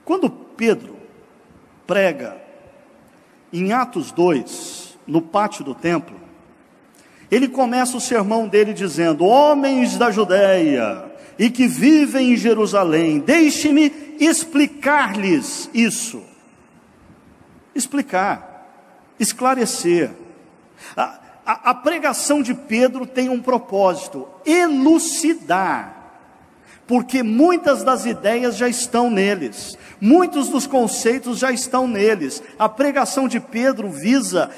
Quando Pedro prega em Atos 2, no pátio do templo, ele começa o sermão dele dizendo: homens da Judéia e que vivem em Jerusalém, deixe-me explicar-lhes isso. Explicar, esclarecer. A pregação de Pedro tem um propósito: elucidar. Porque muitas das ideias já estão neles, muitos dos conceitos já estão neles. A pregação de Pedro visa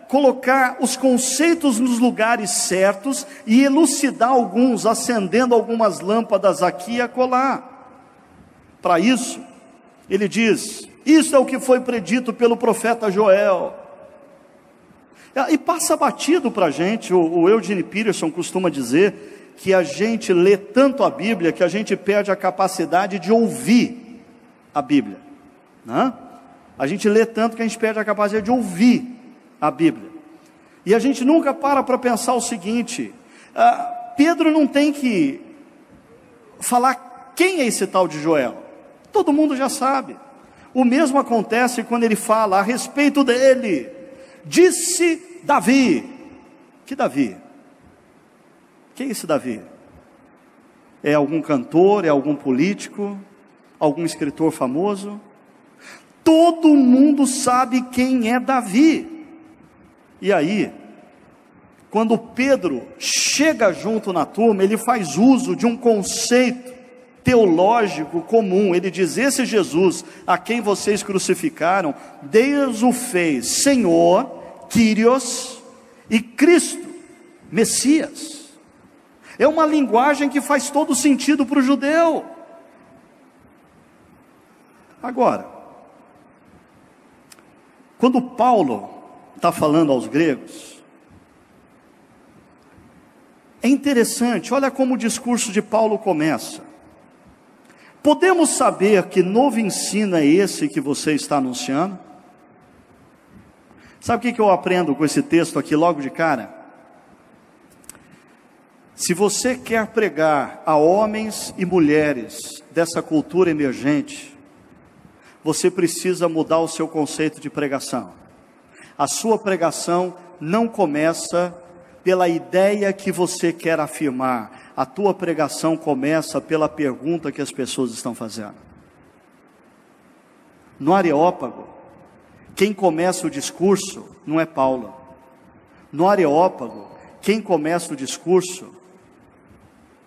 colocar os conceitos nos lugares certos e elucidar alguns, acendendo algumas lâmpadas aqui e acolá. Para isso, ele diz: isso é o que foi predito pelo profeta Joel. E passa batido para a gente. O Eugene Peterson costuma dizer que a gente lê tanto a Bíblia que a gente perde a capacidade de ouvir a Bíblia, né? A gente lê tanto que a gente perde a capacidade de ouvir a Bíblia. E a gente nunca para pensar o seguinte: Pedro não tem que falar quem é esse tal de Joel. Todo mundo já sabe. O mesmo acontece quando ele fala a respeito dele. Disse Davi. Que Davi? Quem é esse Davi? É algum cantor? É algum político? Algum escritor famoso? Todo mundo sabe quem é Davi. E aí, quando Pedro chega junto na turma, ele faz uso de um conceito teológico comum. Ele diz: esse Jesus a quem vocês crucificaram, Deus o fez Senhor, Kyrios, e Cristo, Messias. É uma linguagem que faz todo sentido para o judeu. Agora, quando Paulo está falando aos gregos, é interessante, olha como o discurso de Paulo começa: podemos saber que novo ensino é esse que você está anunciando? Sabe o que eu aprendo com esse texto aqui logo de cara? Se você quer pregar a homens e mulheres dessa cultura emergente, você precisa mudar o seu conceito de pregação. A sua pregação não começa pela ideia que você quer afirmar. A tua pregação começa pela pergunta que as pessoas estão fazendo. No Areópago, quem começa o discurso não é Paulo. No Areópago, quem começa o discurso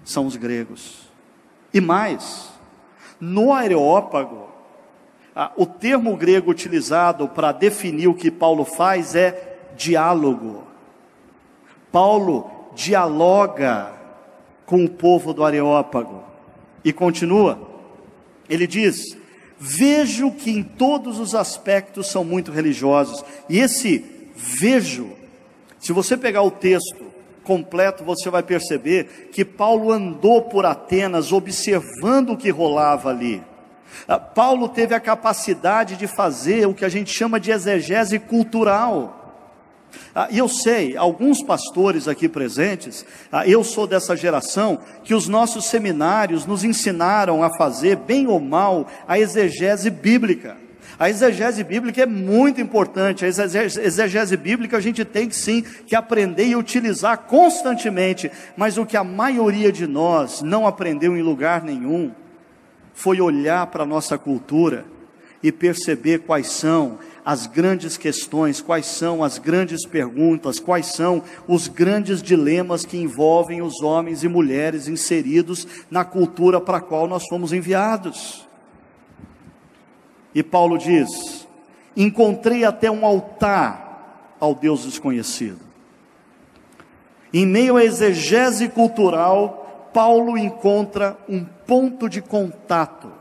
são os gregos. E mais, no Areópago, o termo grego utilizado para definir o que Paulo faz é diálogo. Paulo dialoga com o povo do Areópago. E continua, ele diz: vejo que em todos os aspectos são muito religiosos. E esse vejo, se você pegar o texto completo, você vai perceber que Paulo andou por Atenas observando o que rolava ali. Paulo teve a capacidade de fazer o que a gente chama de exegese cultural. E eu sei, alguns pastores aqui presentes, eu sou dessa geração que os nossos seminários nos ensinaram a fazer, bem ou mal, a exegese bíblica. A exegese bíblica é muito importante. A exegese bíblica a gente tem sim que aprender e utilizar constantemente. Mas o que a maioria de nós não aprendeu em lugar nenhum foi olhar para a nossa cultura e perceber quais são as grandes questões, quais são as grandes perguntas, quais são os grandes dilemas que envolvem os homens e mulheres inseridos na cultura para a qual nós fomos enviados. E Paulo diz: encontrei até um altar ao Deus desconhecido. Em meio à exegese cultural, Paulo encontra um ponto de contato